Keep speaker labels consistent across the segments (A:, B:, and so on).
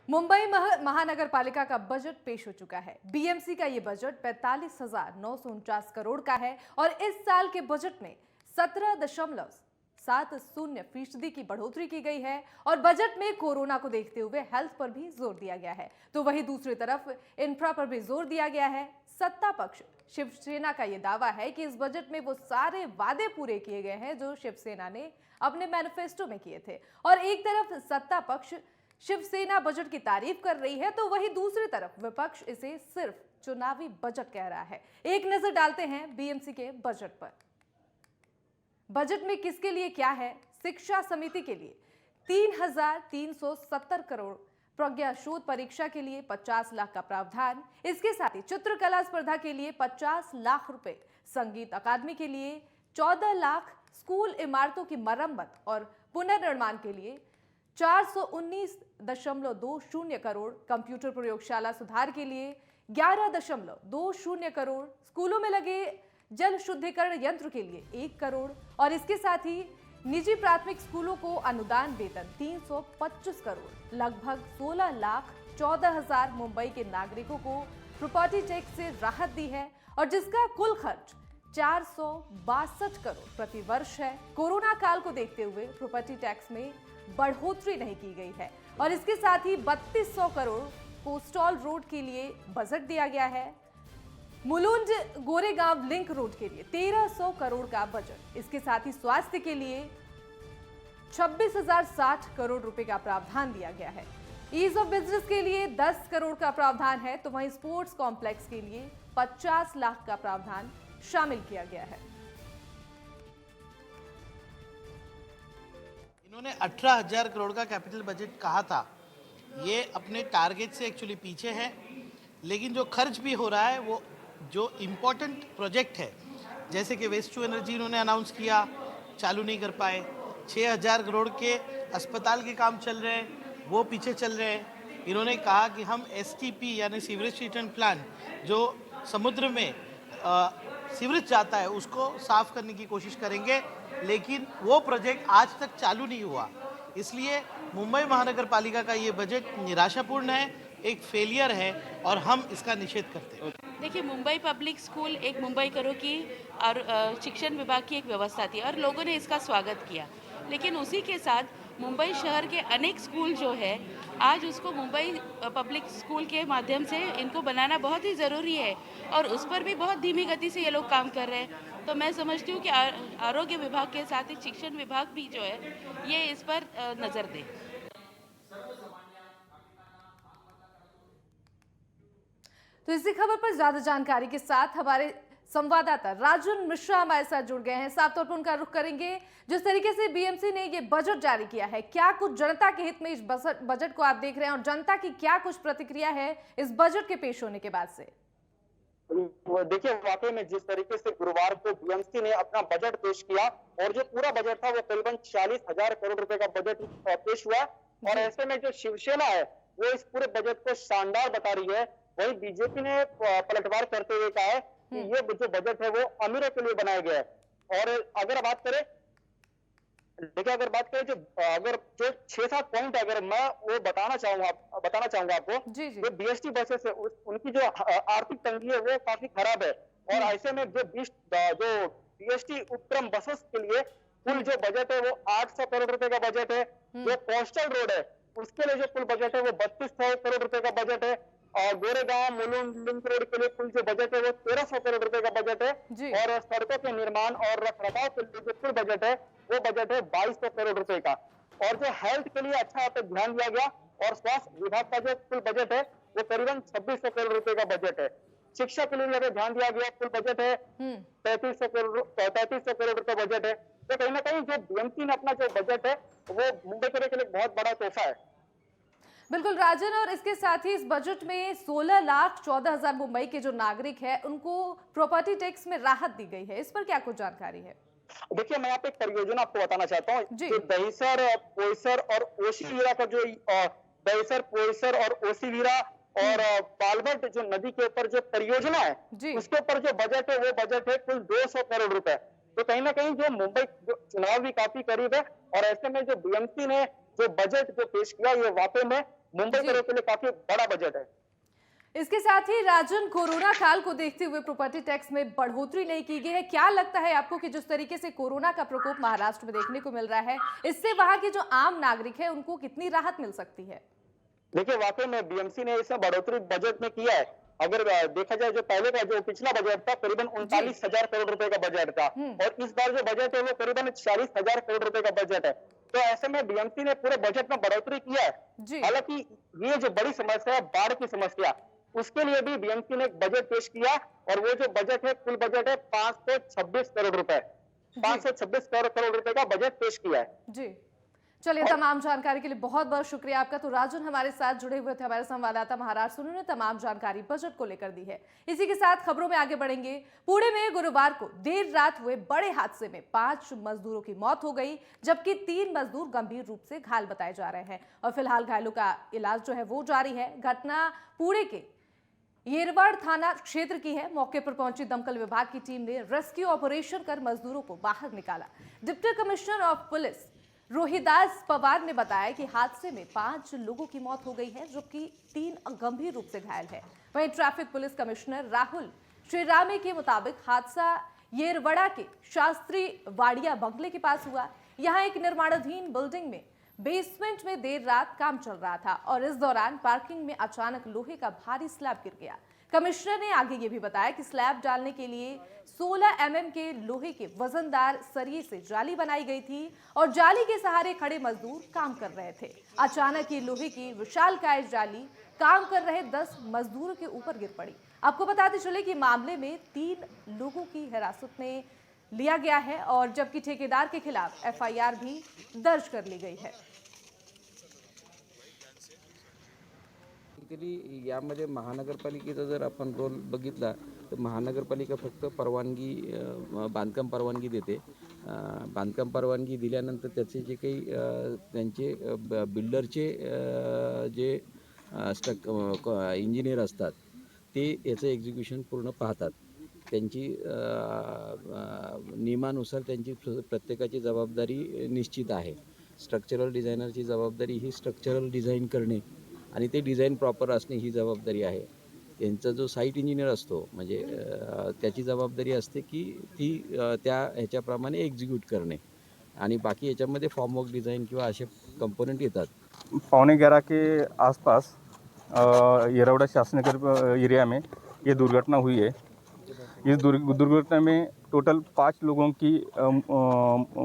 A: मुंबई महानगर पालिका का बजट पेश हो चुका है। बीएमसी का ये बजट 45,949 करोड़ का है और इस साल के बजट में 17.70% की बढ़ोतरी की गई है और बजट में कोरोना को देखते हुए हेल्थ पर भी जोर दिया गया है। तो वहीं दूसरी तरफ इंफ्रा पर भी जोर दिया गया है। सत्ता पक्ष शिवसेना का यह दावा है कि इस बजट में वो सारे वादे पूरे किए गए हैं जो शिवसेना ने अपने मैनिफेस्टो में किए थे। और एक तरफ सत्ता पक्ष शिवसेना बजट की तारीफ कर रही है तो वहीं दूसरी तरफ विपक्ष इसे सिर्फ चुनावी बजट कह रहा है। एक नजर डालते हैं बीएमसी के बजट पर। बजट में किसके लिए क्या है? शिक्षा समिति के लिए 3,370 करोड़, प्रज्ञा शोध परीक्षा के लिए 50 लाख का प्रावधान, इसके साथ ही चित्रकला स्पर्धा के लिए 50 लाख रुपए, संगीत अकादमी के लिए 14 लाख, स्कूल इमारतों की मरम्मत और पुनर्निर्माण के लिए 419.20 करोड़, कंप्यूटर प्रयोगशाला सुधार के लिए 11.20 करोड़, स्कूलों में लगे जल शुद्धिकरण यंत्र के लिए 1 करोड़ और इसके साथ ही निजी प्राथमिक स्कूलों को अनुदान वेतन 325 करोड़, लगभग 16,14,000 मुंबई के नागरिकों को प्रॉपर्टी टैक्स से राहत दी है और जिसका कुल खर्च 462 करोड़ प्रति वर्ष है। कोरोना काल को देखते हुए प्रॉपर्टी टैक्स में बढ़ोतरी नहीं की गई है और इसके साथ ही 3200 करोड़ कोस्टल रोड के लिए बजट दिया गया है। मुलुंड गोरेगांव लिंक रोड के लिए 1300 करोड़ का बजट, इसके साथ ही स्वास्थ्य के लिए 26,060 करोड़ रुपए का प्रावधान दिया गया है। ईज ऑफ बिजनेस के लिए 10 करोड़ का प्रावधान है तो वहीं स्पोर्ट्स कॉम्प्लेक्स के लिए 50 लाख का प्रावधान शामिल किया गया है।
B: इन्होंने 18,000 करोड़ का कैपिटल बजट कहा था। ये अपने टारगेट से एक्चुअली पीछे है, लेकिन जो खर्च भी हो रहा है वो जो इम्पोर्टेंट प्रोजेक्ट है, जैसे कि वेस्ट टू एनर्जी इन्होंने अनाउंस किया, चालू नहीं कर पाए। 6,000 करोड़ के अस्पताल के काम चल रहे हैं, वो पीछे चल रहे हैं। इन्होंने कहा कि हम एसटीपी यानी सीवरेज ट्रीटमेंट प्लांट, जो समुद्र में सीवरेज जाता है उसको साफ करने की कोशिश करेंगे, लेकिन वो प्रोजेक्ट आज तक चालू नहीं हुआ। इसलिए मुंबई महानगर पालिका का ये बजट निराशापूर्ण है, एक फेलियर है और हम इसका निषेध करते हैं।
C: देखिए, मुंबई पब्लिक स्कूल एक मुंबईकरों की और शिक्षण विभाग की एक व्यवस्था थी और लोगों ने इसका स्वागत किया, लेकिन उसी के साथ मुंबई शहर के अनेक स्कूल जो है आज उसको मुंबई पब्लिक स्कूल के माध्यम से इनको बनाना बहुत ही ज़रूरी है और उस पर भी बहुत धीमी गति से ये लोग काम कर रहे हैं। तो मैं समझती हूँ कि आरोग्य विभाग के साथ ही शिक्षण विभाग भी जो है ये इस पर नज़र दे।
A: तो इसी खबर पर ज्यादा जानकारी के साथ हमारे संवाददाता राजन मिश्रा हमारे साथ जुड़ गए हैं। साफ तौर पर उनका रुख करेंगे। जिस तरीके से बीएमसी ने ये बजट जारी किया है, क्या कुछ जनता के हित में इस बजट को आप देख रहे हैं और जनता की क्या कुछ प्रतिक्रिया है इस बजट के पेश होने के बाद से?
D: देखिए, वाकई में जिस तरीके से गुरुवार को बीएमसी ने अपना बजट पेश किया और जो पूरा बजट था वो करीबन 46,000 करोड़ रुपए का बजट पेश हुआ और ऐसे में जो शिवसेना है वो इस पूरे बजट को शानदार बता रही है। वहीं बीजेपी ने पलटवार करते हुए कहा है कि ये जो बजट है वो अमीरों के लिए बनाया गया है। और अगर बात करें जो 6-7 पॉइंट अगर मैं वो बताना चाहूंगा आपको, जो बीएसटी बसेस है उनकी जो आर्थिक तंगी है वो काफी खराब है और ऐसे में जो बीएसटी उपक्रम बसेस के लिए कुल जो बजट है वो 800 करोड़ रुपए का बजट है। जो कोस्टल रोड है उसके लिए जो कुल बजट है वो 3200 करोड़ रुपए का बजट है और गोरेगांव मुलुंड लिंक रोड के लिए कुल जो बजट है वो 1300 करोड़ रुपए का बजट है और सड़कों के निर्माण और रखरखाव के लिए जो कुल बजट है वो बजट है 2200 करोड़ रुपए का। और जो हेल्थ के लिए अच्छा पे ध्यान दिया गया और स्वास्थ्य विभाग का जो कुल बजट है वो करीबन 2600 करोड़ रुपए का बजट है। शिक्षा के लिए अगर ध्यान दिया गया कुल बजट है 3300 करोड़ रुपए बजट है। तो कहीं ना कहीं जो बीएमसी ने अपना जो बजट है वो मुंबई के लिए बहुत बड़ा तोहफा है।
A: बिल्कुल राजन, और इसके साथ ही इस बजट में 16,14,000 मुंबई के जो नागरिक हैं उनको प्रॉपर्टी टैक्स में राहत दी गई है। इस पर क्या कुछ जानकारी है?
D: देखिए, मैं यहाँ पे एक परियोजना आपको बताना चाहता हूँ। जो दहिसर, पोईसर और ओशीवीरा का जो दहिसर, पोईसर और ओशीवीरा और पालवट जो नदी के ऊपर जो परियोजना है उसके ऊपर जो बजट है वो बजट है कुल 200 करोड़ रुपए। तो कहीं ना कहीं जो मुंबई चुनाव भी काफी करीब है और ऐसे में जो बीएमसी ने जो बजट जो पेश किया ये वाकई में मुंबई करो के लिए काफी बड़ा बजट है।
A: इसके साथ ही राजन, कोरोना काल को देखते हुए प्रॉपर्टी टैक्स में बढ़ोतरी नहीं की गई है। क्या लगता है आपको कि जिस तरीके से कोरोना का प्रकोप महाराष्ट्र में देखने को मिल रहा है, इससे वहां के जो आम नागरिक है उनको कितनी राहत मिल सकती है?
D: देखिए, वाकई में बीएमसी ने इसमें बढ़ोतरी बजट में किया है। अगर देखा जाए, जो पहले का जो पिछला बजट था करीबन 39,000 करोड़ रुपए का बजट था, और इस बार जो बजट है वो करीबन 40,000 करोड़ रुपए का बजट है। तो ऐसे में बीएमसी ने पूरे बजट में बढ़ोतरी किया है। हालांकि ये जो बड़ी समस्या है बाढ़ की समस्या, उसके लिए भी बीएमसी ने एक बजट पेश किया, और वो जो बजट है, कुल बजट है 526 करोड़ रुपए, 526 करोड़ रुपए का बजट पेश किया है।
A: जी, चलिए, तमाम जानकारी के लिए बहुत बहुत शुक्रिया आपका। तो राजन हमारे साथ जुड़े हुए थे, हमारे संवाददाता महाराष्ट्र, उन्होंने तमाम जानकारी बजट को लेकर दी है। इसी के साथ खबरों में आगे बढ़ेंगे। पुणे में गुरुवार को देर रात हुए बड़े हादसे में 5 मजदूरों की मौत हो गई, जबकि 3 मजदूर गंभीर रूप से घायल बताए जा रहे हैं, और फिलहाल घायलों का इलाज जो है वो जारी है। घटना पुणे के येरवाड़ थाना क्षेत्र की है। मौके पर पहुंची दमकल विभाग की टीम ने रेस्क्यू ऑपरेशन कर मजदूरों को बाहर निकाला। Deputy commissioner of police Rohidas Pawar ने बताया कि हादसे में 5 लोगों की मौत हो गई है, जबकि 3 गंभीर रूप से घायल है। वहीं ट्रैफिक पुलिस कमिश्नर राहुल श्रीरामे के मुताबिक हादसा येरवड़ा के शास्त्री वाड़िया बंगले के पास हुआ। यहां एक निर्माणाधीन बिल्डिंग में बेसमेंट में देर रात काम चल रहा था, और इस दौरान पार्किंग में अचानक लोहे का भारी स्लैब गिर गया। कमिश्नर ने आगे ये भी बताया कि स्लैब डालने के लिए 16 mm के लोहे के वजनदार सरिये से जाली बनाई गई थी, और जाली के सहारे खड़े मजदूर काम कर रहे थे। अचानक ये लोहे की विशालकाय जाली काम कर रहे 10 मजदूरों के ऊपर गिर पड़ी। आपको बताते चले कि मामले में 3 लोगों की हिरासत में लिया गया है, और जबकि ठेकेदार के खिलाफ FIR भी दर्ज कर ली गई है।
E: यामध्ये महानगरपालिकेचा जर आपण रोल बघितला तर महानगरपालिका फक्त परवानगी, बांधकाम परवानगी देते। बांधकाम परवानगी दिल्यानंतर त्याचे जे काही त्यांचे बिल्डरचे जे इंजिनियर असतात ते याचं एक्झिक्युशन पूर्ण पाहतात। त्यांची नियमानुसार त्यांची प्रत्येकाची जबाबदारी निश्चित आहे। स्ट्रक्चरल डिझायनरची जबाबदारी ही स्ट्रक्चरल डिझाईन करणे आणि ते डिझाईन प्रॉपर असणे ही जबाबदारी आहे। त्यांचा जो साईट इंजिनियर असतो म्हणजे त्याची जबाबदारी असते की ती त्या ह्याच्याप्रमाणे एक्झिक्यूट करणे, आणि बाकी याच्यामध्ये फॉर्मवर्क डिज़ाइन किंवा असे कंपोनेंट येतात।
F: 11:15 के आसपास येरवड़ा शास्त्रीनगर एरिया में ये दुर्घटना हुई है। इस दुर्घटना में टोटल 5 लोगों की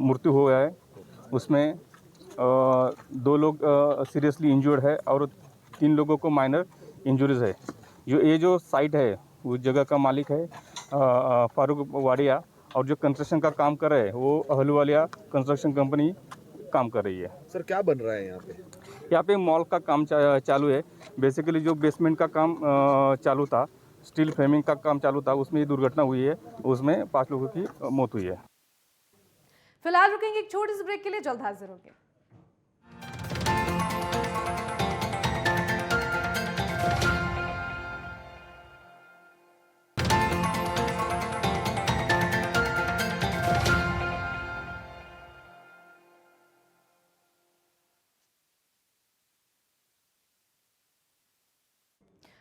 F: मृत्यु हुआ है। उसमें 2 लोग सीरियसली इंजर्ड है और 3 लोगों को माइनर इंजरीज है। ये जो साइट है उस जगह का मालिक है फारूक वाड़िया, और जो कंस्ट्रक्शन का काम कर रहे हैं वो अहलुवालिया कंस्ट्रक्शन कंपनी काम कर रही है।
G: सर, क्या बन रहा है यहाँ पे?
F: यहाँ पे मॉल का काम चालू है। बेसिकली जो बेसमेंट का काम चालू था, स्टील फ्रेमिंग का काम चालू था, उसमें ये दुर्घटना हुई है। उसमें 5 लोगों की मौत हुई है।
A: फिलहाल रुकेंगे एक छोटे से ब्रेक के लिए, जल्द हाजिर होंगे।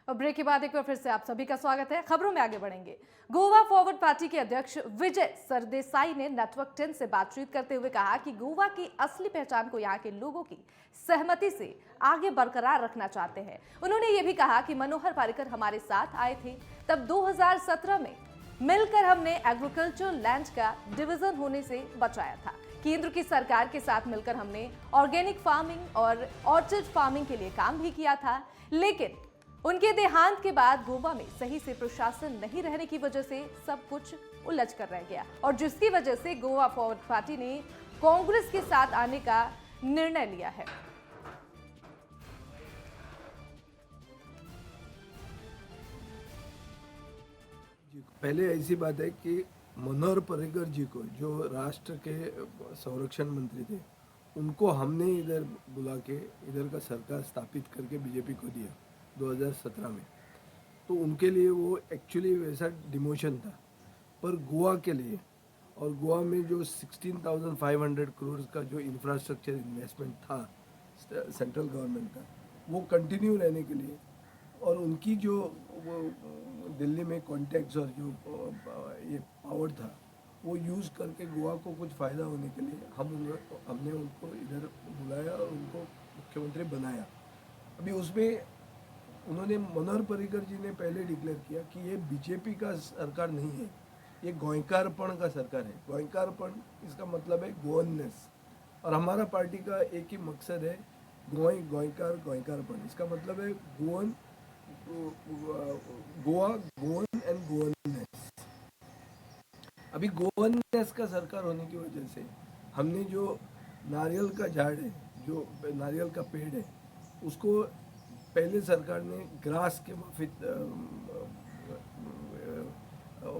A: और ब्रेक के बाद एक बार फिर से आप सभी का स्वागत है। खबरों में आगे बढ़ेंगे। गोवा फॉरवर्ड पार्टी के अध्यक्ष विजय सरदेसाई ने नेटवर्क 10 से बातचीत करते हुए कहा कि गोवा की असली पहचान को यहाँ के लोगों की सहमति से आगे बरकरार रखना चाहते हैं। उन्होंने ये भी कहा कि मनोहर पर्रिकर हमारे साथ आए थे, तब 2017 में मिलकर हमने एग्रीकल्चर लैंड का डिवीजन होने से बचाया था। केंद्र की सरकार के साथ मिलकर हमने ऑर्गेनिक फार्मिंग और ऑर्चर्ड फार्मिंग के लिए काम भी किया था, लेकिन उनके देहांत के बाद गोवा में सही से प्रशासन नहीं रहने की वजह से सब कुछ उलझ कर रह गया, और जिसकी वजह से गोवा फॉरवर्ड पार्टी ने कांग्रेस के साथ आने का निर्णय लिया है।
H: पहले ऐसी बात है कि मनोहर पर्रिकर जी को, जो राष्ट्र के संरक्षण मंत्री थे, उनको हमने इधर बुला के इधर का सरकार स्थापित करके बीजेपी को दिया 2017 में। तो उनके लिए वो एक्चुअली वैसा डिमोशन था, पर गोवा के लिए, और गोवा में जो 16,500 करोड़ का जो इंफ्रास्ट्रक्चर इन्वेस्टमेंट था सेंट्रल गवर्नमेंट का, वो कंटिन्यू रहने के लिए और उनकी जो वो दिल्ली में कॉन्टैक्ट्स और जो ये पावर था वो यूज़ करके गोवा को कुछ फ़ायदा होने के लिए हमने उनको इधर बुलाया और उनको मुख्यमंत्री बनाया। अभी उसमें उन्होंने मनोहर पर्रिकर जी ने पहले डिक्लेयर किया कि ये बीजेपी का सरकार नहीं है, ये गोयकारपण का सरकार है। गोयकारपण इसका मतलब है गोवननेस, और हमारा पार्टी का एक ही मकसद है गोयकारपण। इसका मतलब है गोवा गोवन एंड गोवननेस। अभी गोवननेस का सरकार होने की वजह से हमने जो नारियल का झाड़ है, जो नारियल का पेड़ है, उसको पहले सरकार ने ग्रास के माफिक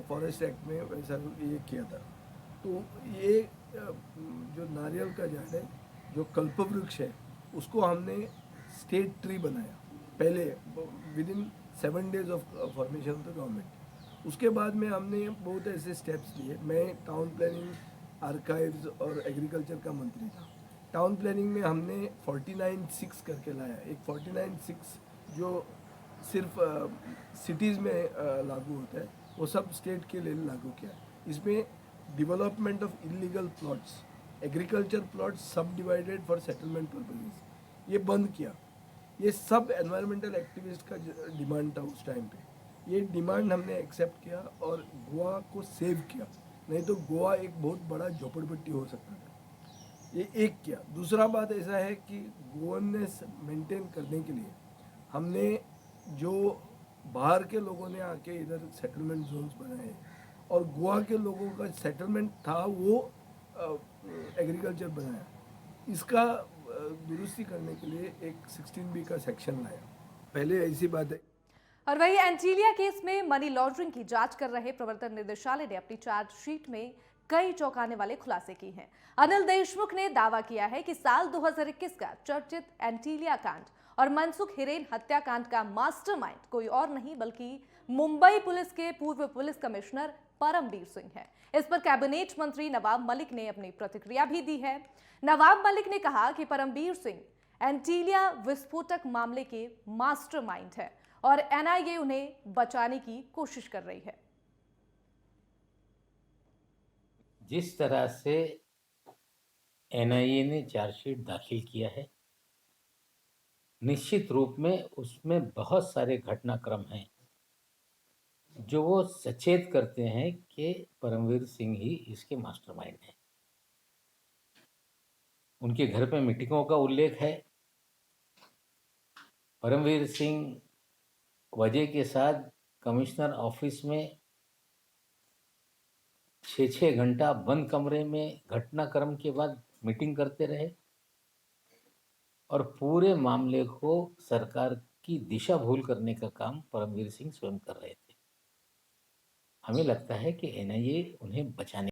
H: फॉरेस्ट एक्ट में वैसा ये किया था। तो ये जो नारियल का झाड़ है, जो कल्पवृक्ष है, उसको हमने स्टेट ट्री बनाया पहले with in 7 days of formation of the government. उसके बाद में हमने बहुत ऐसे स्टेप्स लिए। मैं टाउन प्लानिंग, आर्काइव्स और एग्रीकल्चर का मंत्री था। टाउन प्लानिंग में हमने 49(6) करके लाया। एक 49(6) जो सिर्फ सिटीज़ में लागू होता है, वो सब स्टेट के लिए लागू किया। इसमें development of illegal plots, agriculture plots सब डिवाइडेड फॉर सेटलमेंट पर्पजेस, ये बंद किया। ये सब एनवायरमेंटल एक्टिविस्ट का डिमांड था उस टाइम पे। ये डिमांड हमने एक्सेप्ट किया और गोवा को सेव किया, नहीं तो गोवा एक बहुत बड़ा झोपड़पट्टी हो सकता था। ये एक किया। दूसरा बात ऐसा है कि गवर्नेंस मेंटेन करने के लिए हमने जो बाहर के लोगों ने आके इधर सेटलमेंट जोन्स बनाए और गोवा के लोगों का सेटलमेंट था वो एग्रीकल्चर बनाया। इसका दुरुस्ती करने के लिए एक 16B का सेक्शन लाया। पहले ऐसी बात है।
A: और वही एंटीलिया केस में मनी लॉन्ड्रिंग की जांच कर रहे प्रवर्तन निदेशालय ने अपनी चार्जशीट में कई चौंकाने वाले खुलासे किए हैं। अनिल देशमुख ने दावा किया है कि साल 2021 का चर्चित एंटीलिया कांड और मनसुख हिरेन हत्याकांड का मास्टरमाइंड कोई और नहीं बल्कि मुंबई पुलिस के पूर्व पुलिस कमिश्नर परमवीर सिंह है। इस पर कैबिनेट मंत्री नवाब मलिक ने अपनी प्रतिक्रिया भी दी है। नवाब मलिक ने कहा कि परमवीर सिंह एंटीलिया विस्फोटक मामले के मास्टरमाइंड है और एनआईए उन्हें बचाने की कोशिश कर रही है।
G: जिस तरह से एनआईए ने चार्जशीट दाखिल किया है, निश्चित रूप में उसमें बहुत सारे घटनाक्रम हैं जो वो सचेत करते हैं कि परमवीर सिंह ही इसके मास्टरमाइंड हैं। उनके घर पे मीटिंगों का उल्लेख है। परमवीर सिंह वजह के साथ कमिश्नर ऑफिस में 6-6 घंटा बंद कमरे में घटनाक्रम के बाद मीटिंग करते रहे और पूरे मामले को सरकार की दिशा भूल करने का काम परमवीर सिंह स्वयं कर रहे थे। हमें लगता है कि एनआईए उन्हें बचाने